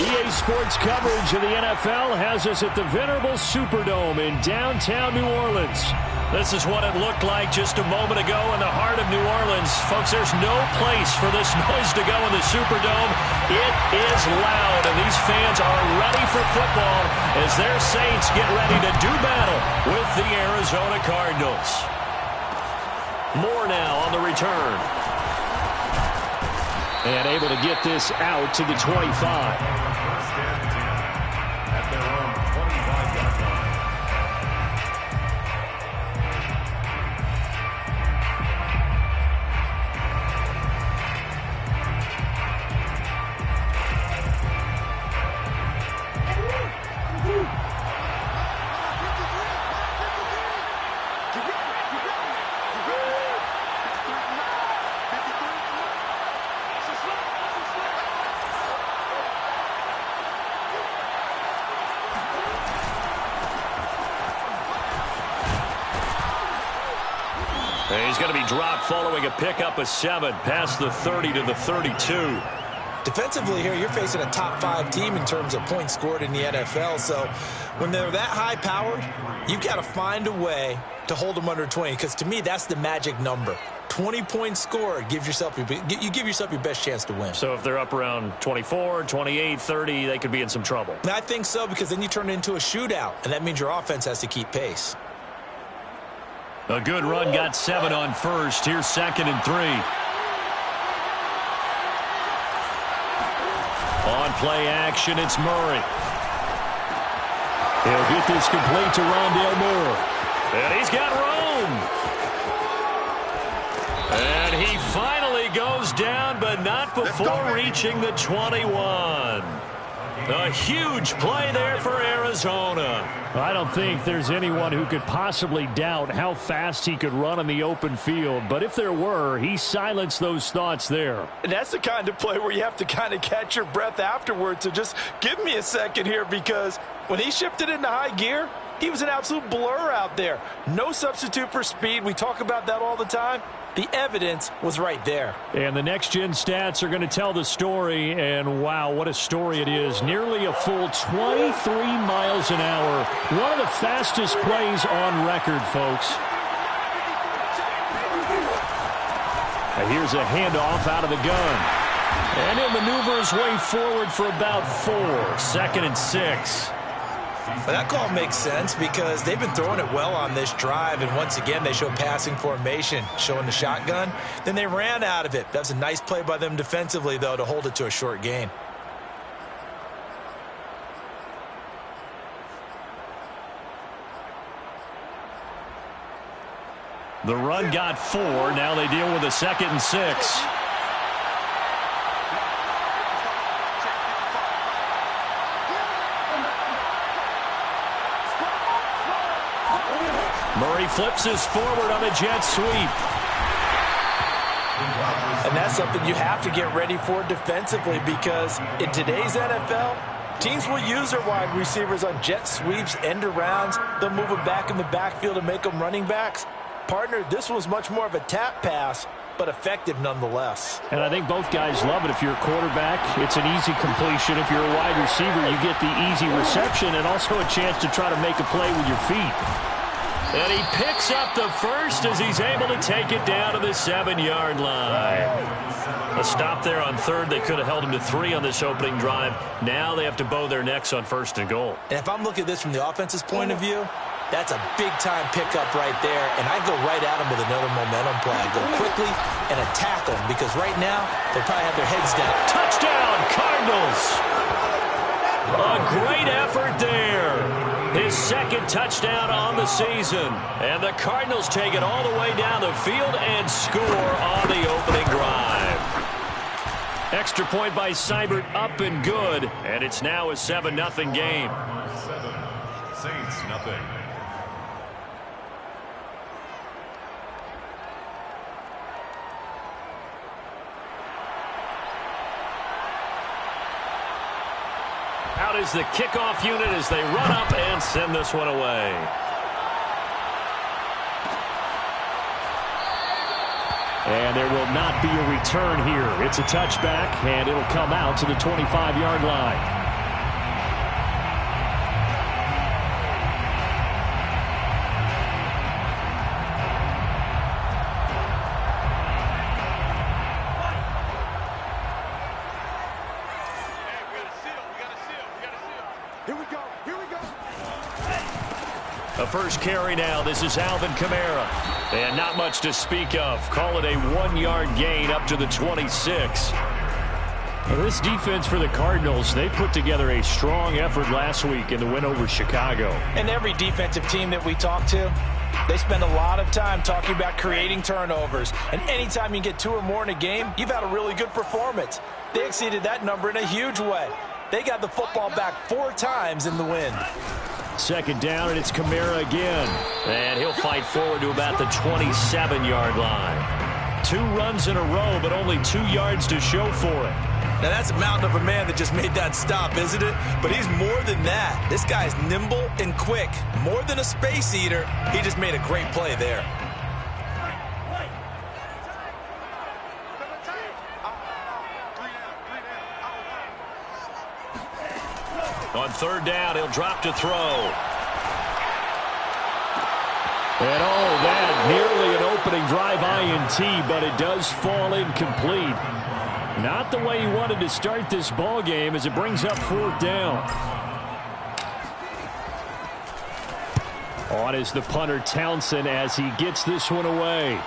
EA Sports coverage of the NFL has us at the venerable Superdome in downtown New Orleans. This is what it looked like just a moment ago in the heart of New Orleans. Folks, there's no place for this noise to go in the Superdome. It is loud, and these fans are ready for football as their Saints get ready to do battle with the Arizona Cardinals. More now on the return. And able to get this out to the 25. At their own 25-yard line. He's going to be dropped following a pickup of 7 past the 30 to the 32. Defensively here, you're facing a top 5 team in terms of points scored in the NFL. So when they're that high-powered, you've got to find a way to hold them under 20. Because to me, that's the magic number. 20 points scored, you give yourself your best chance to win. So if they're up around 24, 28, 30, they could be in some trouble. And I think so, because then you turn it into a shootout, and that means your offense has to keep pace. A good run got 7 on first. Here's 2nd and 3. On play action, it's Murray. He'll get this complete to Rondale Moore. And he's got room. And he finally goes down, but not before reaching the 21. A huge play there for Arizona. I don't think there's anyone who could possibly doubt how fast he could run in the open field. But if there were, he silenced those thoughts there. And that's the kind of play where you have to kind of catch your breath afterwards. So just give me a second here, because when he shifted into high gear, he was an absolute blur out there. No substitute for speed. We talk about that all the time. The evidence was right there. And the next-gen stats are going to tell the story, and wow, what a story it is. Nearly a full 23 miles an hour. One of the fastest plays on record, folks. And here's a handoff out of the gun. And he'll maneuver his way forward for about 4. 2nd and 6. Well, that call makes sense because they've been throwing it well on this drive, and once again they show passing formation, showing the shotgun. Then they ran out of it. That was a nice play by them defensively, though, to hold it to a short gain. The run got 4. Now they deal with a 2nd and 6. Murray flips his forward on a jet sweep. And that's something you have to get ready for defensively, because in today's NFL, teams will use their wide receivers on jet sweeps, end arounds. They'll move them back in the backfield and make them running backs. Partner, this was much more of a tap pass, but effective nonetheless. And I think both guys love it. If you're a quarterback, it's an easy completion. If you're a wide receiver, you get the easy reception and also a chance to try to make a play with your feet. And he picks up the first as he's able to take it down to the 7-yard line. A stop there on 3rd. They could have held him to 3 on this opening drive. Now they have to bow their necks on 1st and goal. And if I'm looking at this from the offense's point of view, that's a big-time pickup right there. And I go right at him with another momentum play. I go quickly and attack them, because right now they probably have their heads down. Touchdown, Cardinals! A great effort there. His 2nd touchdown on the season. And the Cardinals take it all the way down the field and score on the opening drive. Extra point by Seibert, up and good. And it's now a 7-0 game. 7, Saints, nothing. Out is the kickoff unit as they run up and send this one away. And there will not be a return here. It's a touchback, and it'll come out to the 25-yard line. A first carry now. This is Alvin Kamara. And not much to speak of. Call it a 1-yard gain up to the 26. Well, this defense for the Cardinals, they put together a strong effort last week in the win over Chicago. And every defensive team that we talk to, they spend a lot of time talking about creating turnovers. And anytime you get 2 or more in a game, you've had a really good performance. They exceeded that number in a huge way. They got the football back 4 times in the win. Second down, and it's Kamara again. And he'll fight forward to about the 27-yard line. 2 runs in a row, but only 2 yards to show for it. Now, that's a mountain of a man that just made that stop, isn't it? But he's more than that. This guy's nimble and quick. More than a space eater, he just made a great play there. On third down, he'll drop to throw. And that nearly an opening drive INT, but it does fall incomplete. Not the way he wanted to start this ball game as it brings up 4th down. On is the punter Townsend as he gets this one away.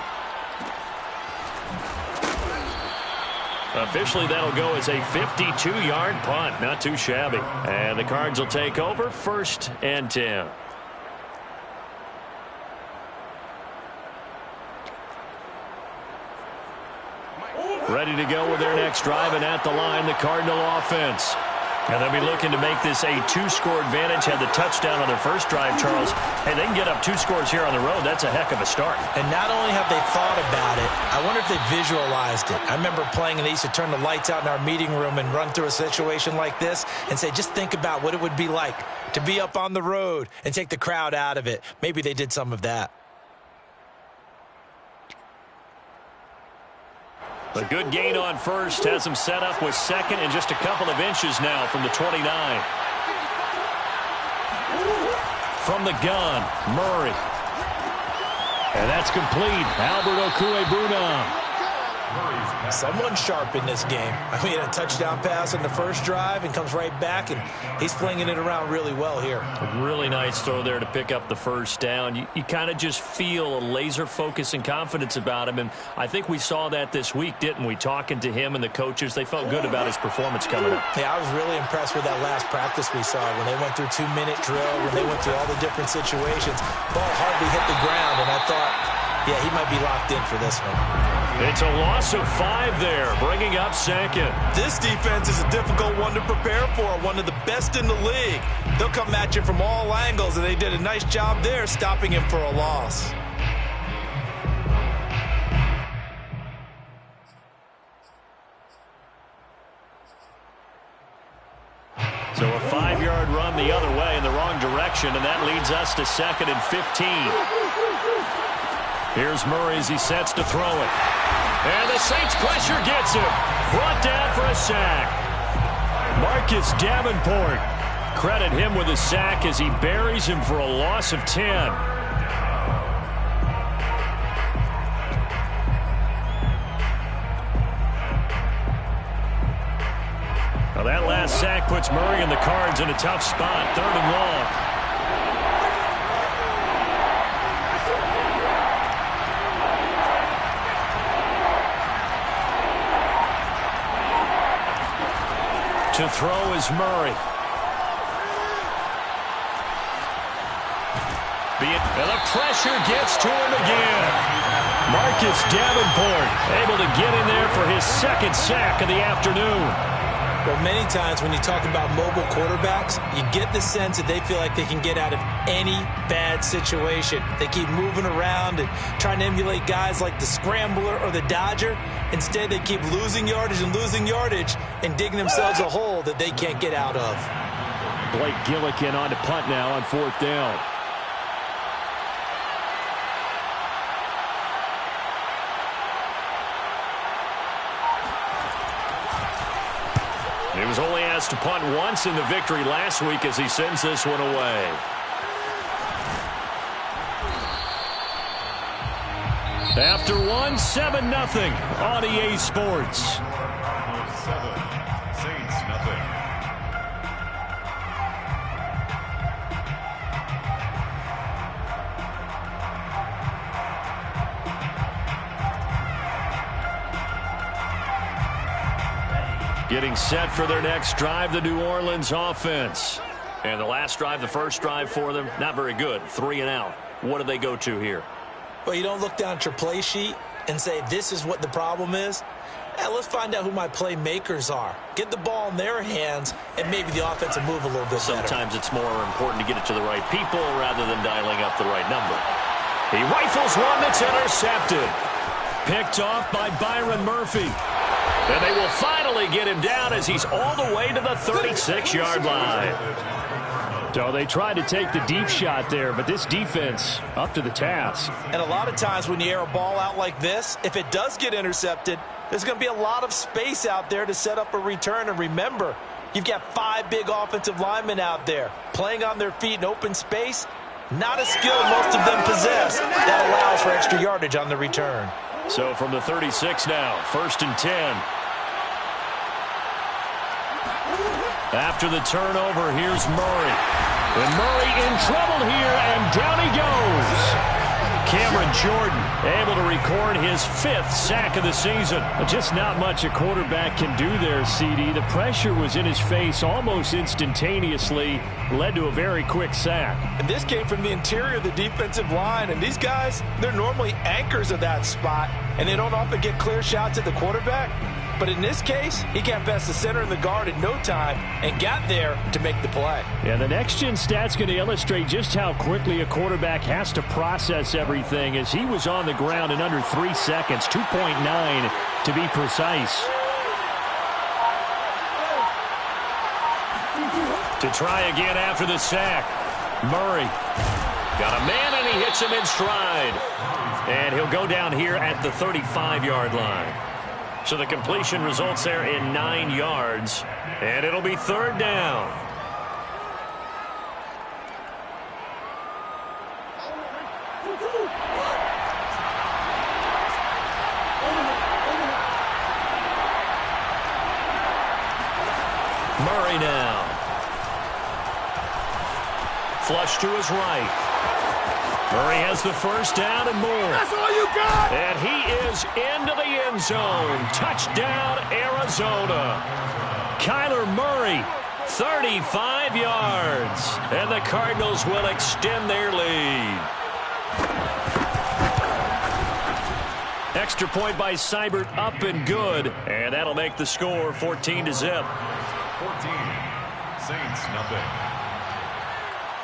Officially, that'll go as a 52-yard punt. Not too shabby. And the Cards will take over 1st and 10. Ready to go with their next drive, and at the line, the Cardinal offense. And they'll be looking to make this a 2-score advantage. Had the touchdown on their first drive, Charles. Hey, they can get up 2 scores here on the road. That's a heck of a start. And not only have they thought about it, I wonder if they visualized it. I remember playing, and they used to turn the lights out in our meeting room and run through a situation like this and say, just think about what it would be like to be up on the road and take the crowd out of it. Maybe they did some of that. A good gain on first has him set up with second and just a couple of inches now from the 29. From the gun, Murray. And that's complete. Albert Okwuegbunam. Someone sharp in this game. I mean, a touchdown pass on the first drive and comes right back, and he's flinging it around really well here. A really nice throw there to pick up the first down. You kind of just feel a laser focus and confidence about him, and I think we saw that this week, didn't we? Talking to him and the coaches, they felt good about his performance coming up. Yeah, I was really impressed with that last practice we saw when they went through 2-minute drill, when they went through all the different situations. Ball hardly hit the ground, and I thought, yeah, he might be locked in for this one. It's a loss of 5 there, bringing up second. This defense is a difficult one to prepare for, one of the best in the league. They'll come at you from all angles, and they did a nice job there stopping him for a loss. So a 5-yard run the other way in the wrong direction, and that leads us to 2nd and 15. Here's Murray as he sets to throw it. And the Saints pressure gets him. Brought down for a sack. Marcus Davenport. Credit him with a sack as he buries him for a loss of 10. Now that last sack puts Murray and the Cards in a tough spot. 3rd and long. To throw is Murray. And the pressure gets to him again. Marcus Davenport able to get in there for his 2nd sack of the afternoon. Well, many times when you talk about mobile quarterbacks, you get the sense that they feel like they can get out of any bad situation. They keep moving around and trying to emulate guys like the Scrambler or the Dodger. Instead, they keep losing yardage and digging themselves a hole that they can't get out of. Blake Gillikin on to punt now on 4th down. He was only asked to punt once in the victory last week as he sends this one away. After 7-0 on EA Sports. 7, Saints nothing. Getting set for their next drive, the New Orleans offense. And the last drive, the first drive for them, not very good. 3 and out. What do they go to here? Well, you don't look down at your play sheet and say, this is what the problem is. Let's find out who my playmakers are. Get the ball in their hands, and maybe the offense will move a little bit better. Sometimes it's more important to get it to the right people rather than dialing up the right number. He rifles one that's intercepted. Picked off by Byron Murphy. And they will finally get him down as he's all the way to the 36-yard line. So they tried to take the deep shot there, but this defense up to the task. And a lot of times when you air a ball out like this, if it does get intercepted, there's going to be a lot of space out there to set up a return. And remember, you've got 5 big offensive linemen out there playing on their feet in open space. Not a skill most of them possess that allows for extra yardage on the return. So from the 36 now, 1st and 10. After the turnover, here's Murray. And Murray in trouble here, and down he goes. Cameron Jordan able to record his 5th sack of the season. Just not much a quarterback can do there, CD. The pressure was in his face almost instantaneously, led to a very quick sack. And this came from the interior of the defensive line, and these guys, they're normally anchors of that spot, and they don't often get clear shots at the quarterback. But in this case, he got past the center and the guard in no time and got there to make the play. Yeah, the next-gen stat's going to illustrate just how quickly a quarterback has to process everything, as he was on the ground in under 3 seconds, 2.9 to be precise. To try again after the sack. Murray got a man, and he hits him in stride. And he'll go down here at the 35-yard line. So the completion results there in 9 yards, and it'll be 3rd down. Murray now. Flush to his right. Murray has the 1st down and more. That's all you got! And he is into the end zone. Touchdown, Arizona. Kyler Murray, 35 yards. And the Cardinals will extend their lead. Extra point by Seibert, up and good. And that'll make the score 14-0. 14. Saints, nothing.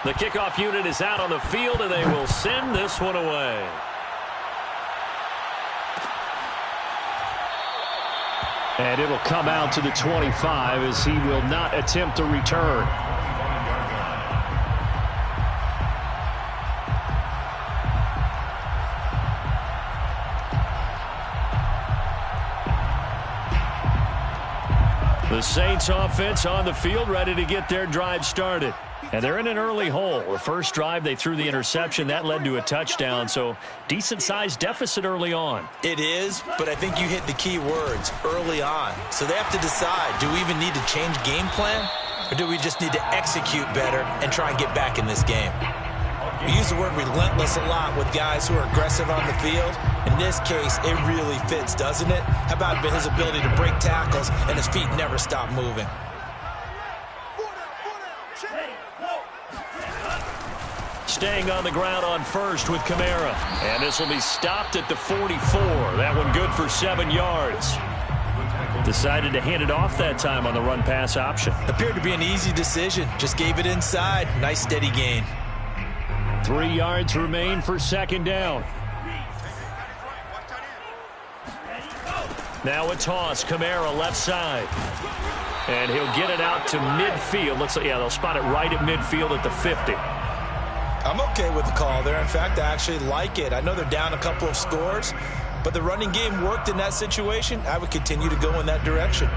The kickoff unit is out on the field, and they will send this one away. And it'll come out to the 25 as he will not attempt a return. The Saints offense on the field, ready to get their drive started. And they're in an early hole. The first drive, they threw the interception. That led to a touchdown, so decent-sized deficit early on. It is, but I think you hit the key words, early on. So they have to decide, do we even need to change game plan, or do we just need to execute better and try and get back in this game? We use the word relentless a lot with guys who are aggressive on the field. In this case, it really fits, doesn't it? How about his ability to break tackles and his feet never stop moving? Staying on the ground on 1st with Kamara. And this will be stopped at the 44. That one good for 7 yards. Decided to hand it off that time on the run-pass option. Appeared to be an easy decision. Just gave it inside. Nice steady gain. 3 yards remain for 2nd down. Now a toss. Kamara left side. And he'll get it out to midfield. They'll spot it right at midfield at the 50. I'm okay with the call there. In fact, I actually like it. I know they're down a couple of scores, but the running game worked in that situation. I would continue to go in that direction.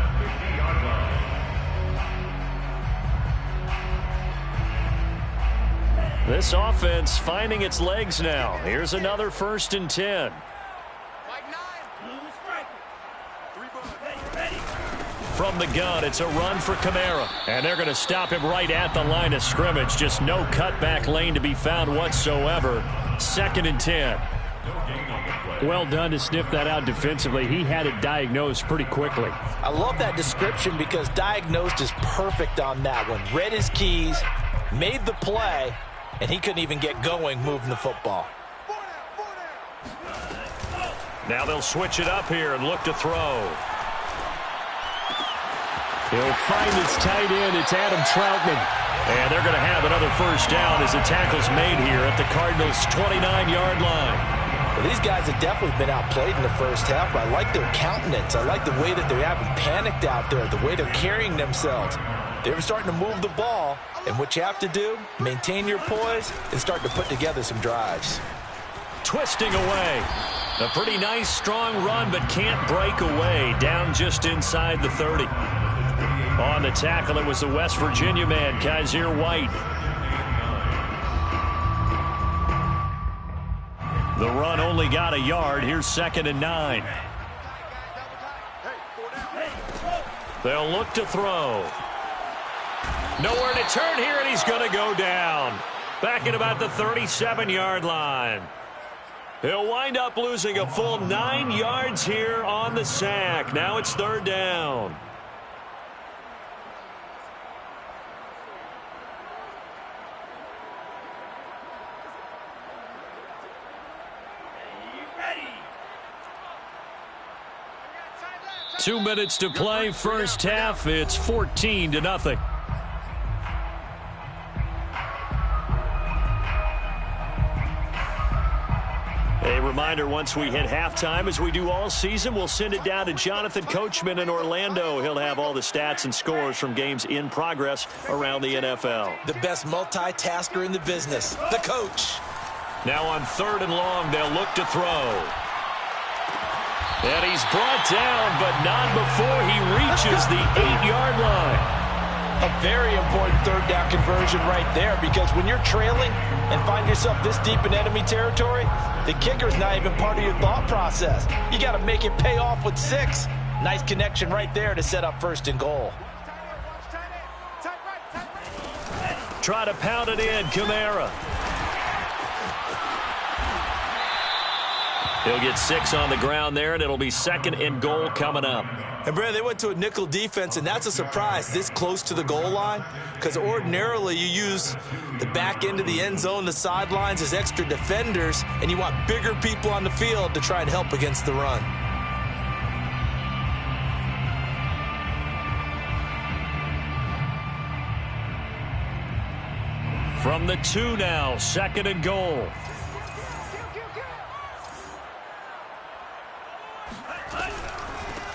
This offense finding its legs now. Here's another 1st and 10. From the gun, it's a run for Kamara. And they're going to stop him right at the line of scrimmage. Just no cutback lane to be found whatsoever. 2nd and 10. Well done to sniff that out defensively. He had it diagnosed pretty quickly. I love that description because diagnosed is perfect on that one. Read his keys, made the play, and he couldn't even get going moving the football. Now they'll switch it up here and look to throw. He'll find his tight end. It's Adam Troutman. And they're going to have another first down as the tackle's made here at the Cardinals' 29-yard line. Well, these guys have definitely been outplayed in the first half, but I like their countenance. I like the way that they haven't panicked out there, the way they're carrying themselves. They're starting to move the ball, and what you have to do, maintain your poise and start to put together some drives. Twisting away. A pretty nice, strong run, but can't break away. Down just inside the 30. On the tackle, it was the West Virginia man, Kaiser White. The run only got a yard. Here's 2nd and 9. They'll look to throw. Nowhere to turn here, and he's going to go down. Back at about the 37-yard line. He'll wind up losing a full 9 yards here on the sack. Now it's 3rd down. Two minutes to play, first half. It's 14-0. A reminder, once we hit halftime, as we do all season, we'll send it down to Jonathan Coachman in Orlando. He'll have all the stats and scores from games in progress around the NFL. The best multitasker in the business, the coach. Now on 3rd and long, they'll look to throw. And he's brought down, but not before he reaches the 8-yard line. A very important 3rd down conversion right there, because when you're trailing and find yourself this deep in enemy territory, the kicker's not even part of your thought process. You got to make it pay off with 6. Nice connection right there to set up 1st and goal. Try to pound it in, Kamara. He'll get 6 on the ground there, and it'll be 2nd and goal coming up. And, Brad, they went to a nickel defense, and that's a surprise this close to the goal line, because ordinarily you use the back end of the end zone, the sidelines as extra defenders, and you want bigger people on the field to try and help against the run. From the 2 now, 2nd and goal.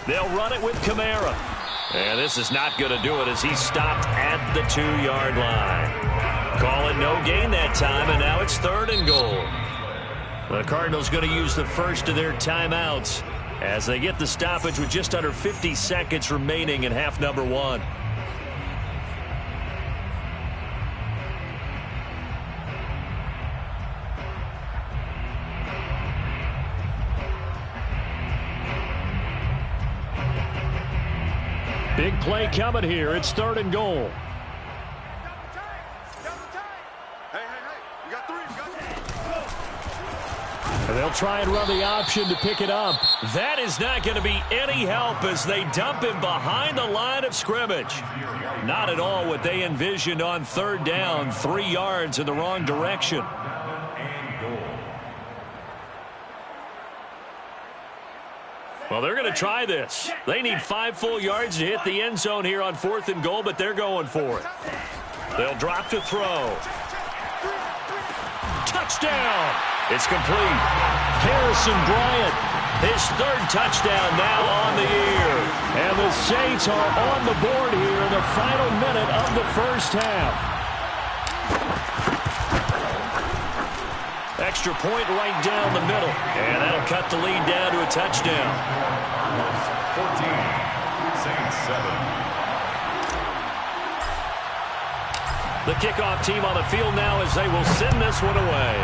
They'll run it with Kamara. And this is not going to do it as he stopped at the 2-yard line. Call it no gain that time, and now it's 3rd and goal. The Cardinals going to use the first of their timeouts as they get the stoppage with just under 50 seconds remaining in half number 1. Big play coming here. It's 3rd and goal. And they'll try and run the option to pick it up. That is not going to be any help as they dump him behind the line of scrimmage. Not at all what they envisioned on 3rd down. 3 yards in the wrong direction. Well, they're going to try this. They need 5 full yards to hit the end zone here on 4th and goal, but they're going for it. They'll drop to throw. Touchdown! It's complete. Harrison Bryant, his 3rd touchdown now on the year. And the Saints are on the board here in the final minute of the first half. Extra point right down the middle. And that'll cut the lead down to a touchdown. 14, Saints 7. The kickoff team on the field now as they will send this one away.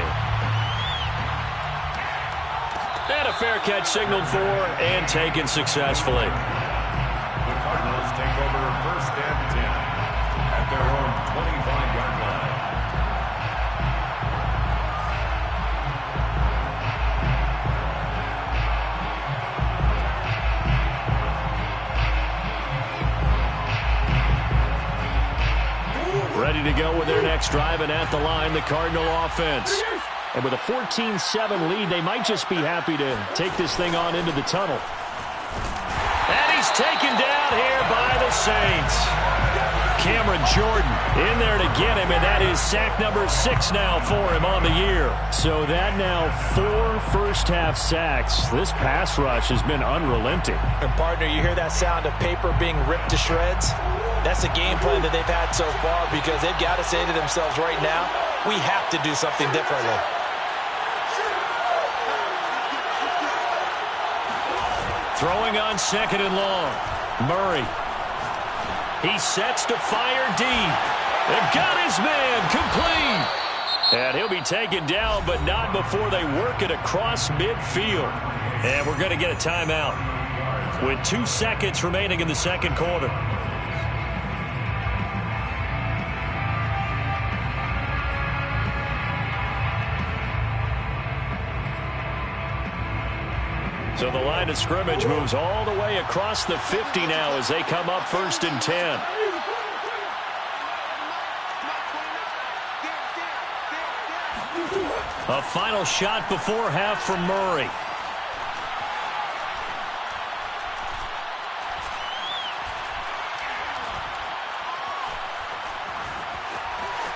And a fair catch signaled for and taken successfully. The Cardinals take over 1st and 10 at their own 25-yard line. Ready to go with their next drive, and at the line, the Cardinal offense. And with a 14-7 lead, they might just be happy to take this thing on into the tunnel. And he's taken down here by the Saints. Cameron Jordan in there to get him, and that is sack number 6 now for him on the year. So that now 4 first-half sacks. This pass rush has been unrelenting. And, partner, you hear that sound of paper being ripped to shreds? That's the game plan that they've had so far, because they've got to say to themselves right now, we have to do something differently. Throwing on 2nd and long. Murray. He sets to fire deep. They've got his man complete. And he'll be taken down, but not before they work it across midfield. And we're going to get a timeout with 2 seconds remaining in the second quarter. So the line of scrimmage moves all the way across the 50 now as they come up 1st and 10. A final shot before half from Murray.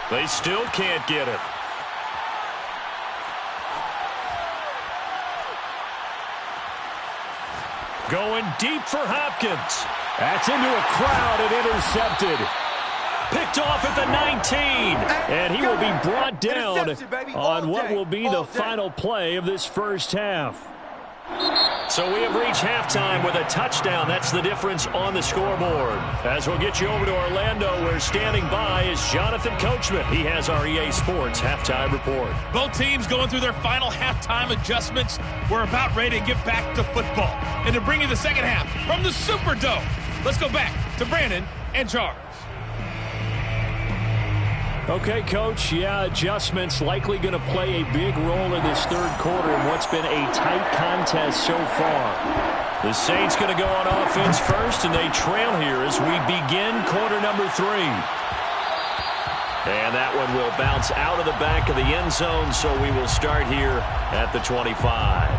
They still can't get it. Going deep for Hopkins. That's into a crowd and intercepted. Picked off at the 19. And he will be brought down on what will be the final play of this first half. So we have reached halftime with a touchdown. That's the difference on the scoreboard. As we'll get you over to Orlando, where standing by is Jonathan Coachman. He has our EA Sports halftime report. Both teams going through their final halftime adjustments. We're about ready to get back to football. And to bring you the second half from the Superdome, let's go back to Brandon and Charles. Okay, Coach, adjustments likely going to play a big role in this third quarter in what's been a tight contest so far. The Saints going to go on offense first, and they trail here as we begin quarter number 3. And that one will bounce out of the back of the end zone, so we will start here at the 25.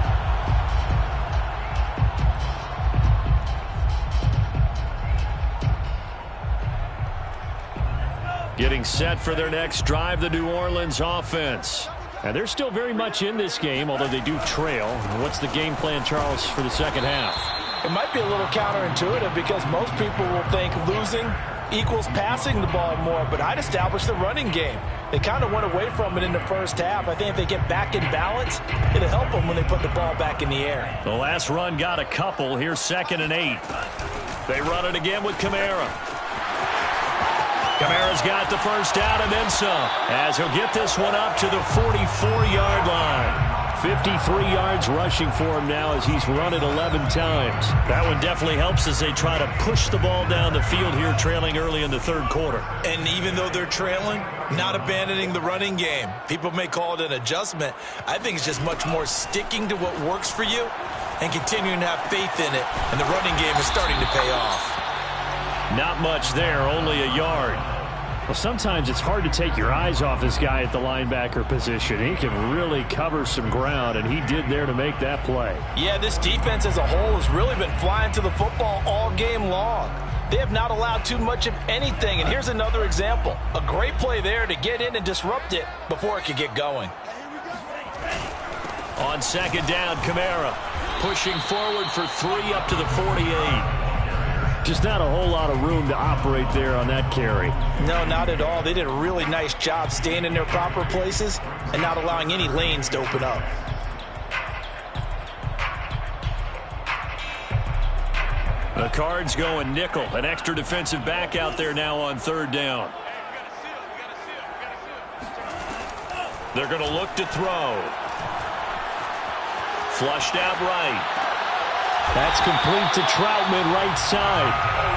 Getting set for their next drive, the New Orleans offense. And they're still very much in this game, although they do trail. What's the game plan, Charles, for the second half? It might be a little counterintuitive because most people will think losing equals passing the ball more, but I'd establish the running game. They kind of went away from it in the first half. I think if they get back in balance, it'll help them when they put the ball back in the air. The last run got a couple. Here's 2nd and 8. They run it again with Kamara. Kamara's got the first down and then some, as he'll get this one up to the 44-yard line. 53 yards rushing for him now as he's run it 11 times. That one definitely helps as they try to push the ball down the field here, trailing early in the third quarter. And even though they're trailing, not abandoning the running game. People may call it an adjustment. I think it's just much more sticking to what works for you and continuing to have faith in it. And the running game is starting to pay off. Not much there, only a yard. Well, sometimes it's hard to take your eyes off this guy at the linebacker position. He can really cover some ground, and he did there to make that play. Yeah, this defense as a whole has really been flying to the football all game long. They have not allowed too much of anything, and here's another example. A great play there to get in and disrupt it before it could get going. On 2nd down, Kamara pushing forward for 3 up to the 48. Just not a whole lot of room to operate there on that carry. No, not at all. They did a really nice job staying in their proper places and not allowing any lanes to open up. The Cards going nickel. An extra defensive back out there now on 3rd down. They're going to look to throw. Flushed out right. That's complete to Troutman, right side.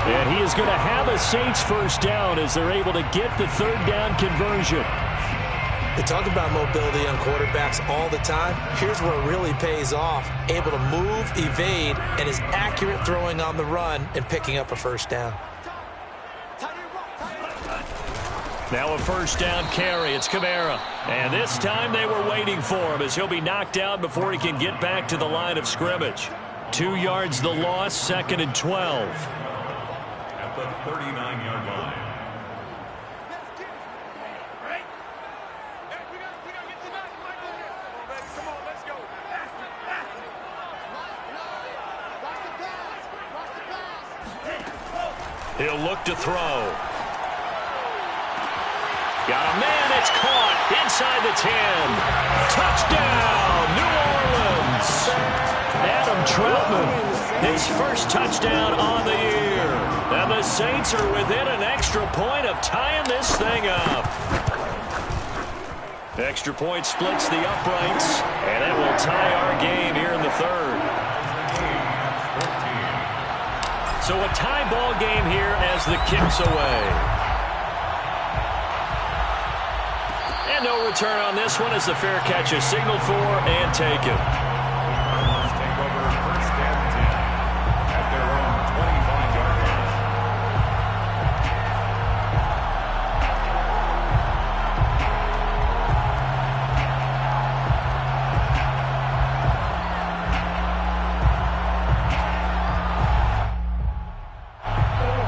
And he is going to have a Saints first down as they're able to get the 3rd down conversion. They talk about mobility on quarterbacks all the time. Here's where it really pays off. Able to move, evade, and is accurate throwing on the run and picking up a first down. Now a first down carry. It's Kamara. And this time they were waiting for him as he'll be knocked out before he can get back to the line of scrimmage. 2 yards the loss, 2nd and 12. At the 39-yard line. He'll look to throw. Got a man, it's caught inside the 10. Touchdown, New Orleans. Adam Troutman, his first touchdown on the year. And the Saints are within an extra point of tying this thing up. Extra point splits the uprights, and it will tie our game here in the third. So a tie ball game here as the kick's away. And no return on this one as the fair catch is signaled for and taken. Let's take over first and 10 at their own 25-yard line.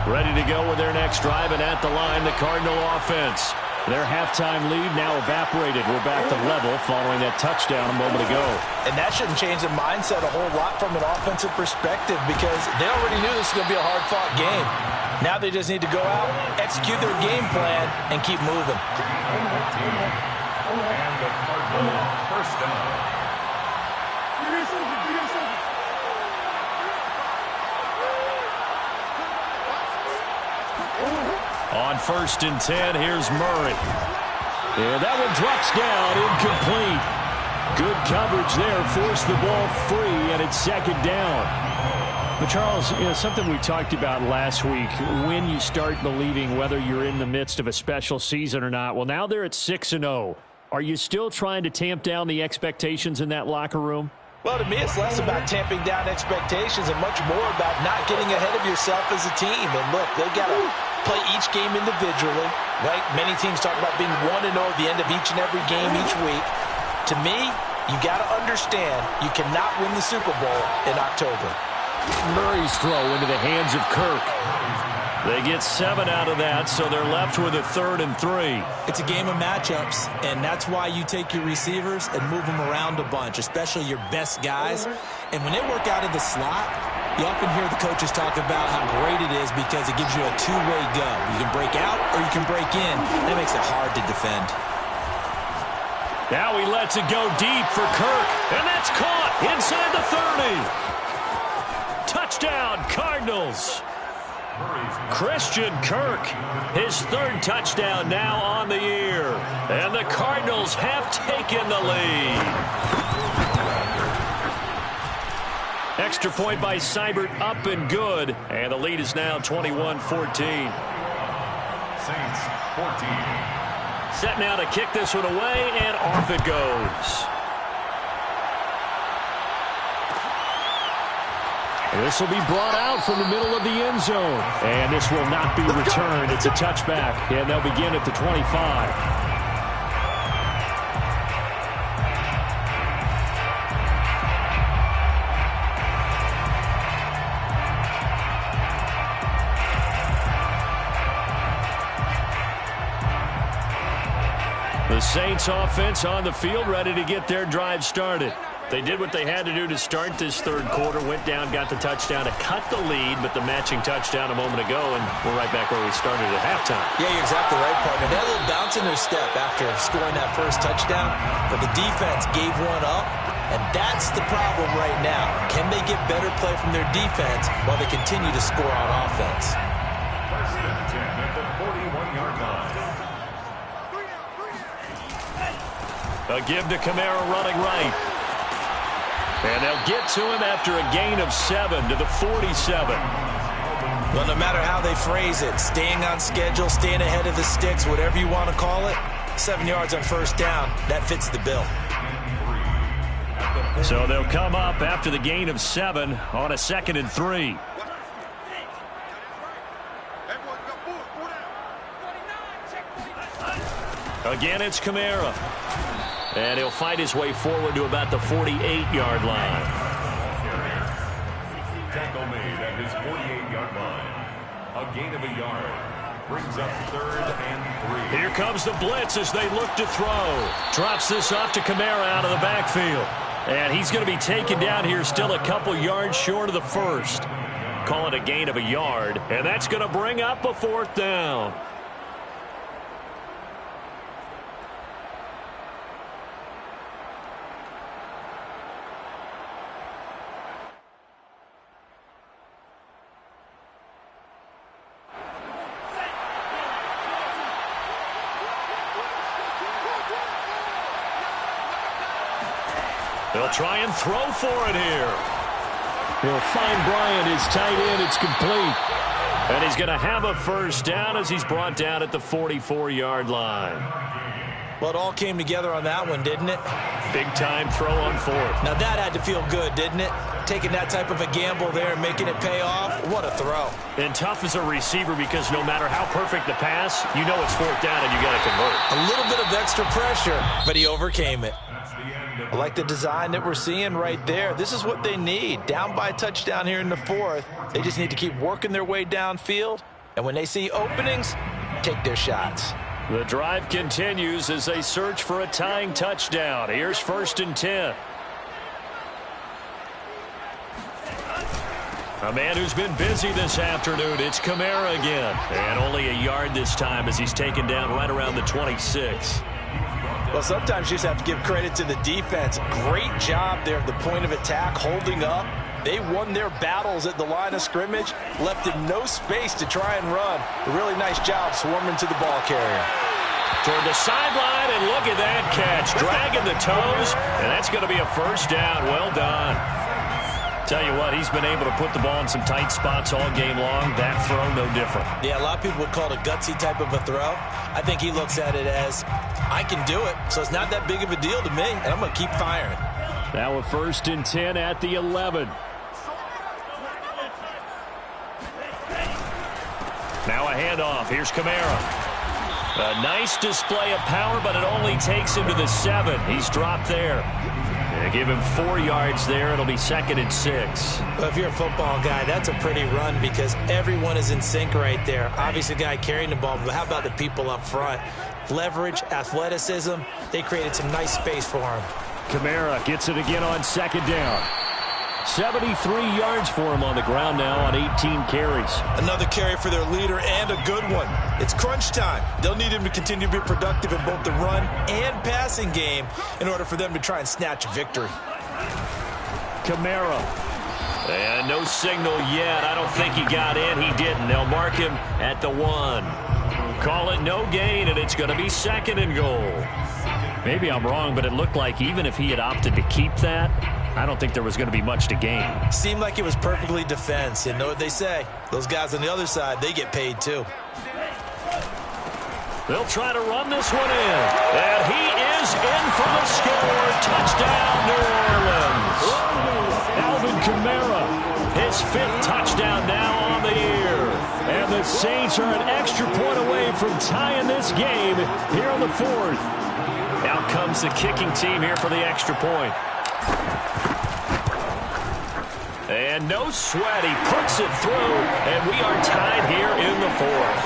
Ready to go with their next drive, and at the line, the Cardinal offense. Their halftime lead now evaporated. We're back to level following that touchdown a moment ago. And that shouldn't change the mindset a whole lot from an offensive perspective because they already knew this was going to be a hard-fought game. Now they just need to go out, execute their game plan, and keep moving. And the Cardinal first down. On 1st and 10, here's Murray. And that one drops down, incomplete. Good coverage there, forced the ball free, and it's 2nd down. But, Charles, something we talked about last week, when you start believing whether you're in the midst of a special season or not. Well, now they're at 6-0. Are you still trying to tamp down the expectations in that locker room? Well, to me, it's less about tamping down expectations and much more about not getting ahead of yourself as a team. And, look, they got to play each game individually, right? Many teams talk about being 1-0 at the end of each and every game each week. To me, you got to understand you cannot win the Super Bowl in October. Murray's throw into the hands of Kirk. They get 7 out of that, so they're left with a 3rd and 3. It's a game of matchups, and that's why you take your receivers and move them around a bunch, especially your best guys. And when they work out of the slot, you often hear the coaches talk about how great it is because it gives you a two-way go. You can break out or you can break in. That makes it hard to defend. Now he lets it go deep for Kirk, and that's caught inside the 30. Touchdown, Cardinals. Christian Kirk, his 3rd touchdown now on the year. And the Cardinals have taken the lead. Extra point by Seibert, up and good. And the lead is now 21-14. Saints 14. Set now to kick this one away, and off it goes. This will be brought out from the middle of the end zone. And this will not be returned. It's a touchback, and they'll begin at the 25. The Saints offense on the field, ready to get their drive started. They did what they had to do to start this 3rd quarter, went down, got the touchdown to cut the lead, but the matching touchdown a moment ago, and we're right back where we started at halftime. Yeah, you're exactly right, partner. They had a little bounce in their step after scoring that first touchdown, but the defense gave one up, and that's the problem right now. Can they get better play from their defense while they continue to score on offense? 1st and 10 at the 41-yard line. A give to Kamara running right. And they'll get to him after a gain of 7 to the 47. Well, no matter how they phrase it, staying on schedule, staying ahead of the sticks, whatever you want to call it, 7 yards on 1st down, that fits the bill. So they'll come up after the gain of 7 on a 2nd and 3. Again, it's Kamara. And he'll fight his way forward to about the 48-yard line. Tackle made at his 48-yard line. A gain of a yard. Brings up 3rd and 3. Here comes the blitz as they look to throw. Drops this off to Kamara out of the backfield. And he's going to be taken down here still a couple yards short of the first. Call it a gain of a yard. And that's going to bring up a 4th down. They'll try and throw for it here. He'll find Bryant, his tight end. It's complete. And he's going to have a 1st down as he's brought down at the 44-yard line. Well, it all came together on that one, didn't it? Big-time throw on 4th. Now, that had to feel good, didn't it? Taking that type of a gamble there and making it pay off. What a throw. And tough as a receiver because no matter how perfect the pass, you know it's 4th down and you got to convert. A little bit of extra pressure, but he overcame it. I like the design that we're seeing right there. This is what they need. Down by a touchdown here in the 4th. They just need to keep working their way downfield. And when they see openings, take their shots. The drive continues as they search for a tying touchdown. Here's 1st and 10. A man who's been busy this afternoon. It's Kamara again. And only a yard this time as he's taken down right around the 26. Well, sometimes you just have to give credit to the defense. Great job there at the point of attack, holding up. They won their battles at the line of scrimmage, left him no space to try and run. A really nice job swarming to the ball carrier. Toward the sideline, and look at that catch. Dragging the toes, and that's going to be a 1st down. Well done. Tell you what, he's been able to put the ball in some tight spots all game long. That throw, no different. Yeah, a lot of people would call it a gutsy type of a throw. I think he looks at it as, I can do it, so it's not that big of a deal to me, and I'm going to keep firing. Now a 1st and 10 at the 11. Now a handoff. Here's Kamara. A nice display of power, but it only takes him to the 7. He's dropped there. They give him 4 yards there. It'll be 2nd and 6. Well, if you're a football guy, that's a pretty run because everyone is in sync right there. Obviously, the guy carrying the ball, but how about the people up front? Leverage, athleticism. They created some nice space for him. Kamara gets it again on 2nd down. 73 yards for him on the ground now on 18 carries. Another carry for their leader and a good one. It's crunch time. They'll need him to continue to be productive in both the run and passing game in order for them to try and snatch a victory. Kamara. And no signal yet. I don't think he got in. He didn't. They'll mark him at the 1. Call it no gain, and it's going to be 2nd and goal. Maybe I'm wrong, but it looked like even if he had opted to keep that, I don't think there was going to be much to gain. Seemed like it was perfectly defense. You know what they say. Those guys on the other side, they get paid too. They'll try to run this one in. And he is in for the score. Touchdown, New Orleans. Alvin Kamara, his 5th touchdown now on the year. And the Saints are an extra point away from tying this game here on the 4th. Out comes the kicking team here for the extra point. And no sweat. He puts it through, and we are tied here in the 4th.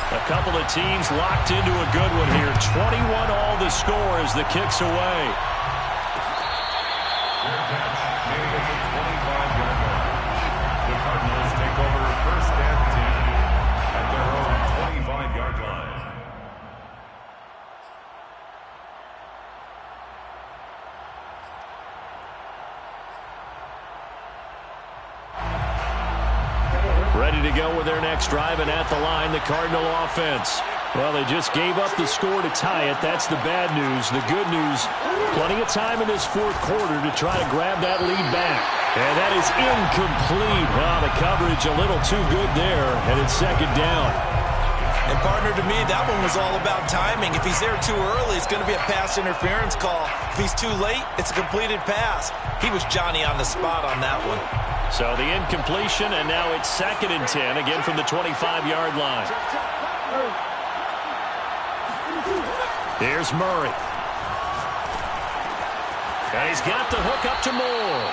A couple of teams locked into a good one here. 21 all the score as the kick's away. The Cardinals take over 1st and 10 at their own 25-yard line. Ready to go with their next drive, and at the line, the Cardinal offense. Well, they just gave up the score to tie it. That's the bad news. The good news, plenty of time in this 4th quarter to try to grab that lead back. And that is incomplete. Wow, the coverage a little too good there, and it's 2nd down. And partner, to me, that one was all about timing. If he's there too early, it's going to be a pass interference call. If he's too late, it's a completed pass. He was Johnny on the spot on that one. So the incompletion, and now it's 2nd and 10, again from the 25-yard line. Here's Murray. And he's got the hook up to Moore.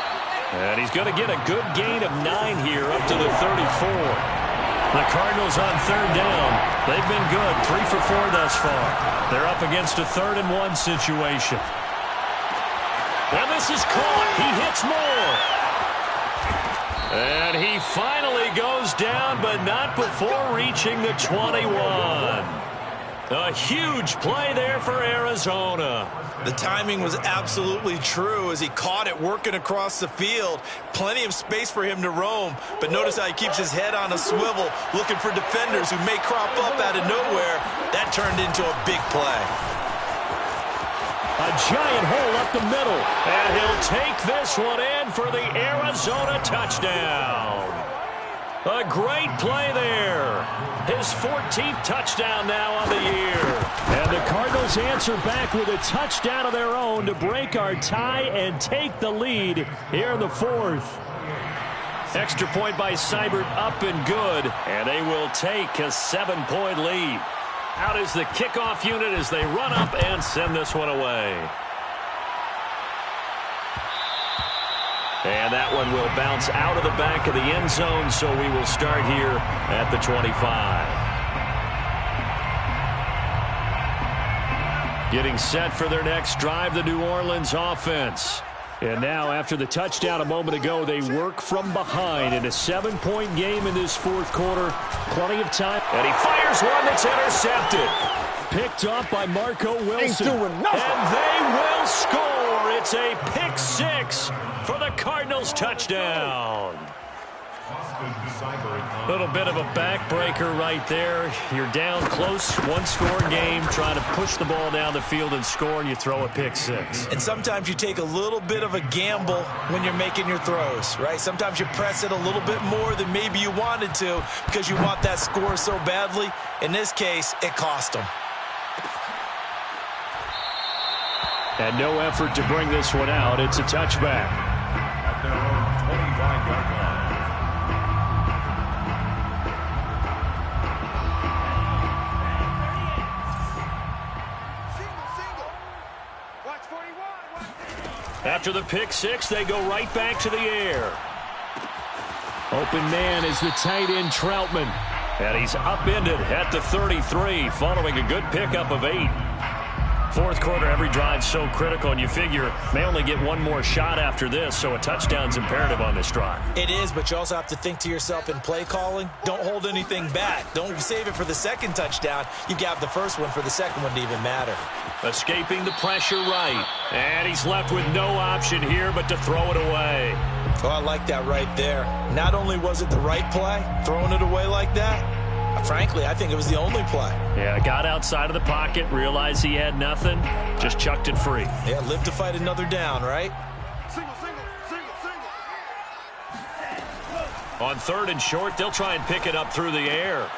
And he's going to get a good gain of 9 here up to the 34. The Cardinals on 3rd down. They've been good, 3 for 4 thus far. They're up against a 3rd and 1 situation. And this is caught. He hits Moore. And he finally goes down, but not before reaching the 21. A huge play there for Arizona. The timing was absolutely true as he caught it working across the field. Plenty of space for him to roam, but notice how he keeps his head on a swivel looking for defenders who may crop up out of nowhere. That turned into a big play. A giant hole up the middle, and he'll take this one in for the Arizona touchdown. A great play there. His 14th touchdown now on the year. And the Cardinals answer back with a touchdown of their own to break our tie and take the lead here in the 4th. Extra point by Seibert up and good, and they will take a 7-point lead. Out is the kickoff unit as they run up and send this one away. And that one will bounce out of the back of the end zone, so we will start here at the 25. Getting set for their next drive, the New Orleans offense. And now, after the touchdown a moment ago, they work from behind in a 7-point game in this 4th quarter. Plenty of time. And he fires one that's intercepted. Picked off by Marco Wilson. And they will score. It's a pick 6 for the Cardinals touchdown. A little bit of a backbreaker right there. You're down close, 1-score game, trying to push the ball down the field and score, and you throw a pick 6. And sometimes you take a little bit of a gamble when you're making your throws, right? Sometimes you press it a little bit more than maybe you wanted to because you want that score so badly. In this case, it cost them. And no effort to bring this one out. It's a touchback. At their own 25-yard line. After the pick 6, they go right back to the air. Open man is the tight end Troutman. And he's upended at the 33 following a good pickup of 8. 4th quarter, every drive so critical, and you figure may only get one more shot after this, so a touchdown's imperative on this drive. It is, but you also have to think to yourself in play calling, don't hold anything back. Don't save it for the 2nd touchdown. You got the 1st one for the 2nd one to even matter. Escaping the pressure right, and he's left with no option here but to throw it away. Oh, I like that right there. Not only was it the right play, throwing it away like that, frankly, I think it was the only play. Yeah, got outside of the pocket, realized he had nothing, just chucked it free. Yeah, live to fight another down, right? On 3rd and short, they'll try and pick it up through the air.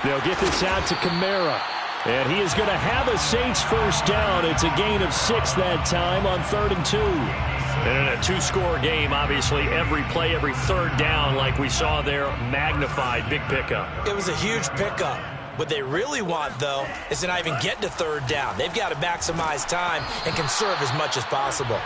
They'll get this out to Kamara. And he is going to have a Saints 1st down. It's a gain of 6 that time on 3rd and 2. And in a 2-score game, obviously, every play, every 3rd down, like we saw there, magnified, big pickup. It was a huge pickup. What they really want, though, is to not even get to 3rd down. They've got to maximize time and conserve as much as possible.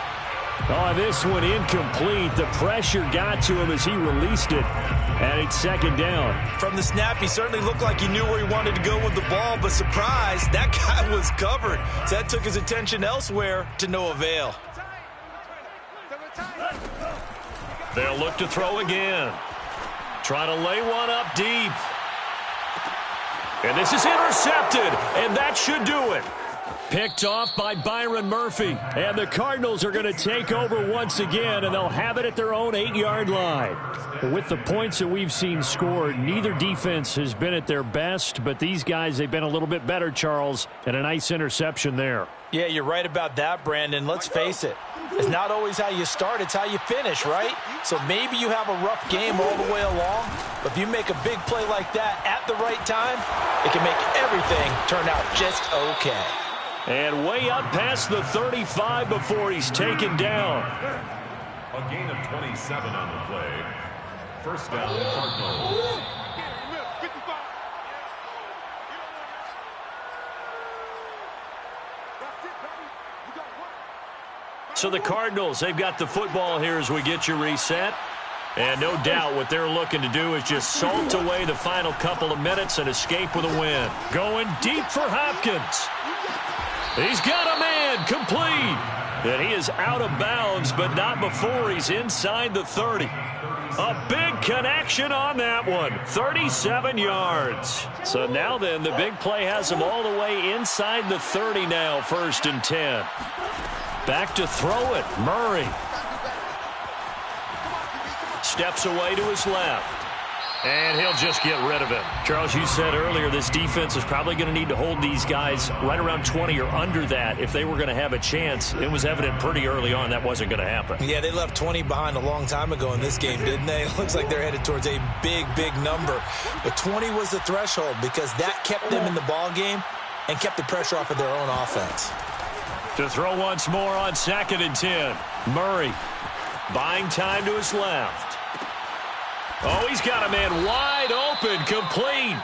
Oh, this one incomplete. The pressure got to him as he released it. And it's 2nd down. From the snap, he certainly looked like he knew where he wanted to go with the ball, but surprise, that guy was covered. So that took his attention elsewhere to no avail. They'll look to throw again. Try to lay one up deep. And this is intercepted, and that should do it. Picked off by Byron Murphy. And the Cardinals are going to take over once again, and they'll have it at their own 8-yard line. With the points that we've seen scored, neither defense has been at their best, but these guys, they've been a little bit better, Charles, and a nice interception there. Yeah, you're right about that, Brandon. Let's face it. It's not always how you start, it's how you finish, right? So maybe you have a rough game all the way along, but if you make a big play like that at the right time, it can make everything turn out just okay. And way up past the 35 before he's taken down. A gain of 27 on the play. First down, Cardinals. So the Cardinals, they've got the football here as we get you reset. And no doubt what they're looking to do is just salt away the final couple of minutes and escape with a win. Going deep for Hopkins. He's got a man, complete. And he is out of bounds, but not before he's inside the 30. A big connection on that one. 37 yards. So now then, the big play has him all the way inside the 30 now, 1st and 10. Back to throw it, Murray. Steps away to his left. And he'll just get rid of it. Charles, you said earlier this defense is probably going to need to hold these guys right around 20 or under that if they were going to have a chance. It was evident pretty early on that wasn't going to happen. Yeah, they left 20 behind a long time ago in this game, didn't they? It looks like they're headed towards a big, big number. But 20 was the threshold because that kept them in the ball game and kept the pressure off of their own offense. To throw once more on 2nd and 10. Murray buying time to his left. Oh, he's got a man wide open, complete.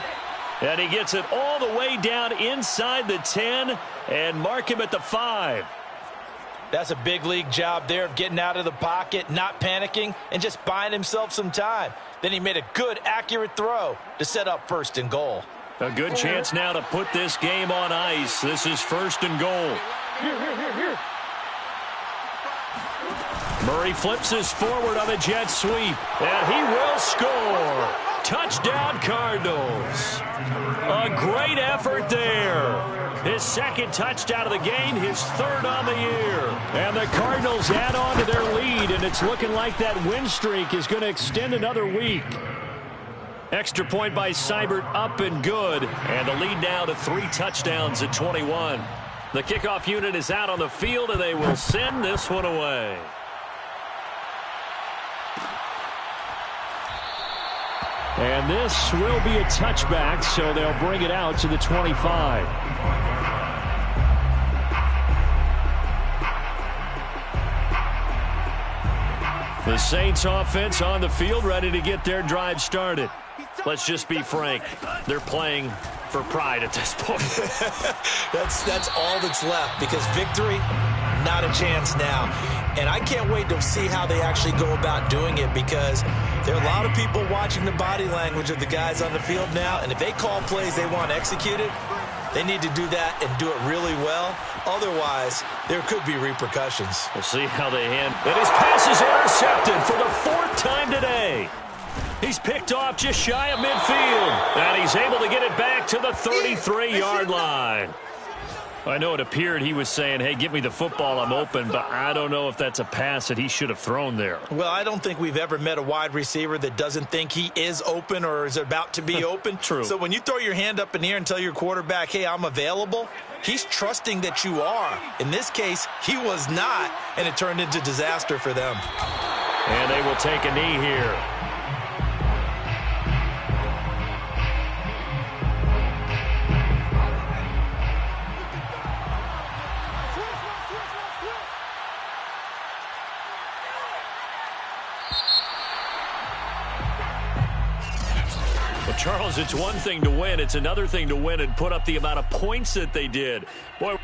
And he gets it all the way down inside the 10 and mark him at the 5. That's a big league job there of getting out of the pocket, not panicking, and just buying himself some time. Then he made a good, accurate throw to set up 1st and goal. A good chance now to put this game on ice. This is 1st and goal. Here. Murray flips his forward on a jet sweep, and he will score. Touchdown, Cardinals. A great effort there. His 2nd touchdown of the game, his 3rd on the year. And the Cardinals add on to their lead, and it's looking like that win streak is going to extend another week. Extra point by Seibert, up and good. And the lead now to 3 touchdowns at 21. The kickoff unit is out on the field, and they will send this one away. And this will be a touchback, so they'll bring it out to the 25. The Saints offense on the field, ready to get their drive started. Let's just be frank. They're playing for pride at this point. That's all that's left because victory, not a chance now. And I can't wait to see how they actually go about doing it because there are a lot of people watching the body language of the guys on the field now. And if they call plays they want executed, they need to do that and do it really well. Otherwise, there could be repercussions. We'll see how they handle. And his pass is intercepted for the 4th time today. He's picked off just shy of midfield. And he's able to get it back to the 33-yard line. I know it appeared he was saying, hey, give me the football, I'm open, but I don't know if that's a pass that he should have thrown there. Well, I don't think we've ever met a wide receiver that doesn't think he is open or is about to be open. True. So when you throw your hand up in the air and tell your quarterback, hey, I'm available, he's trusting that you are. In this case, he was not, and it turned into disaster for them. And they will take a knee here. Charles, it's one thing to win. It's another thing to win and put up the amount of points that they did. Boy.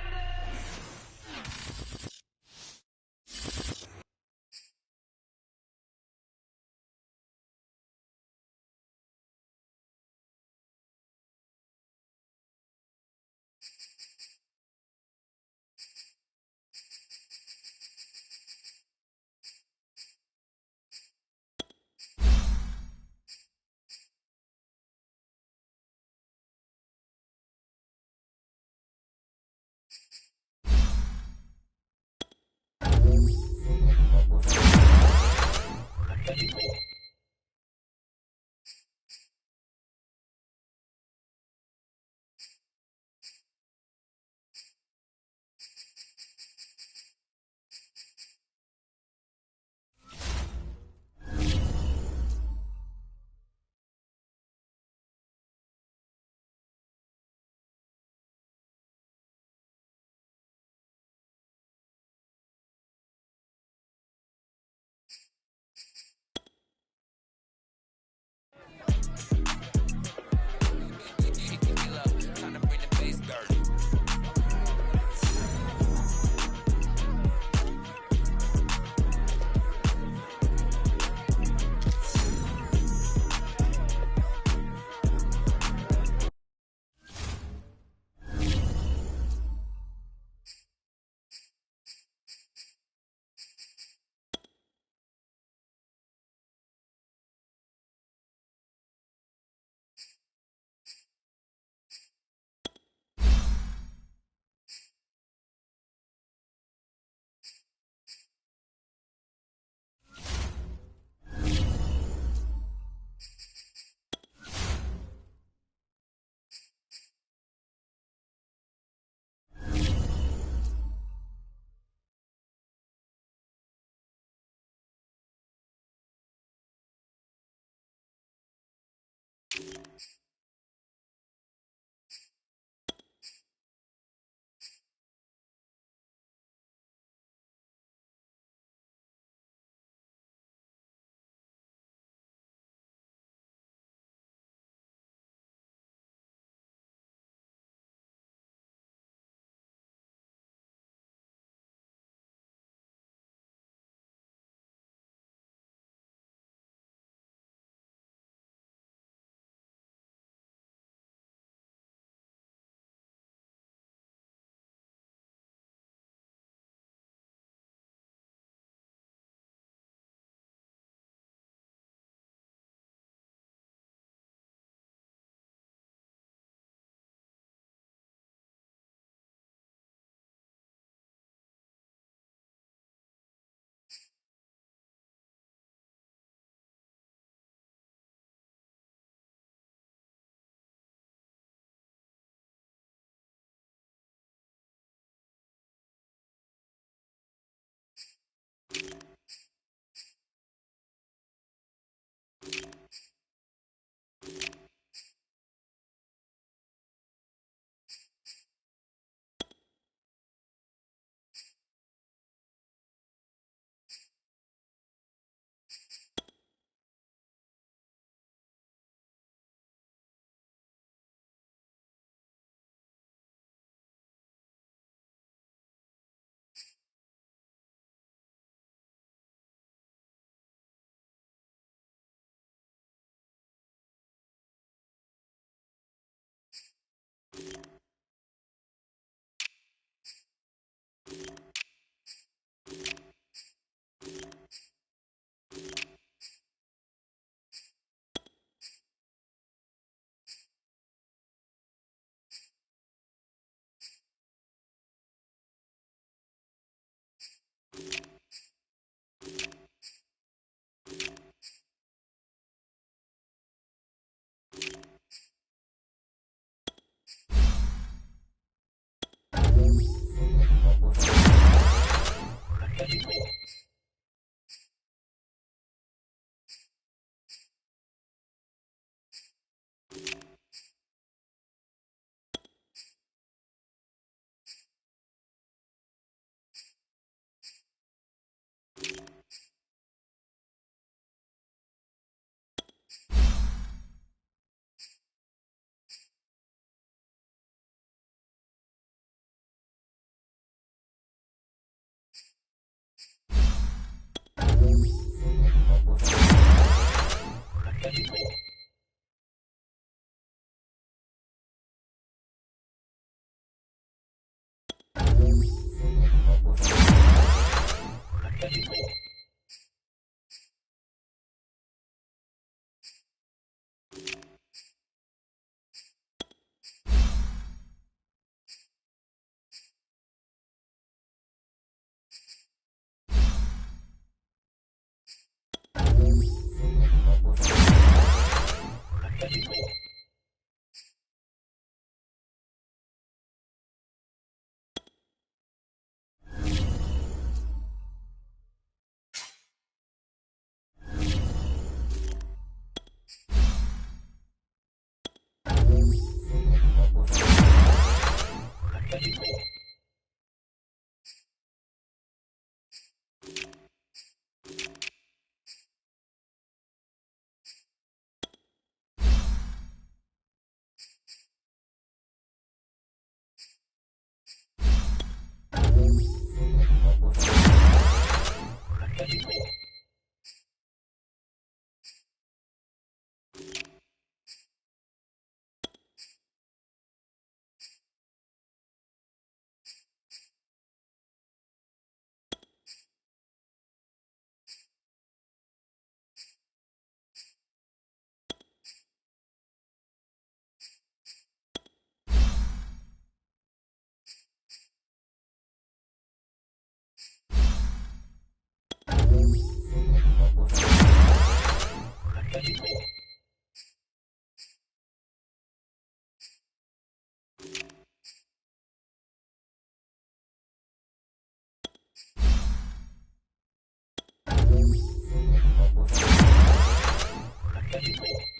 Thank you.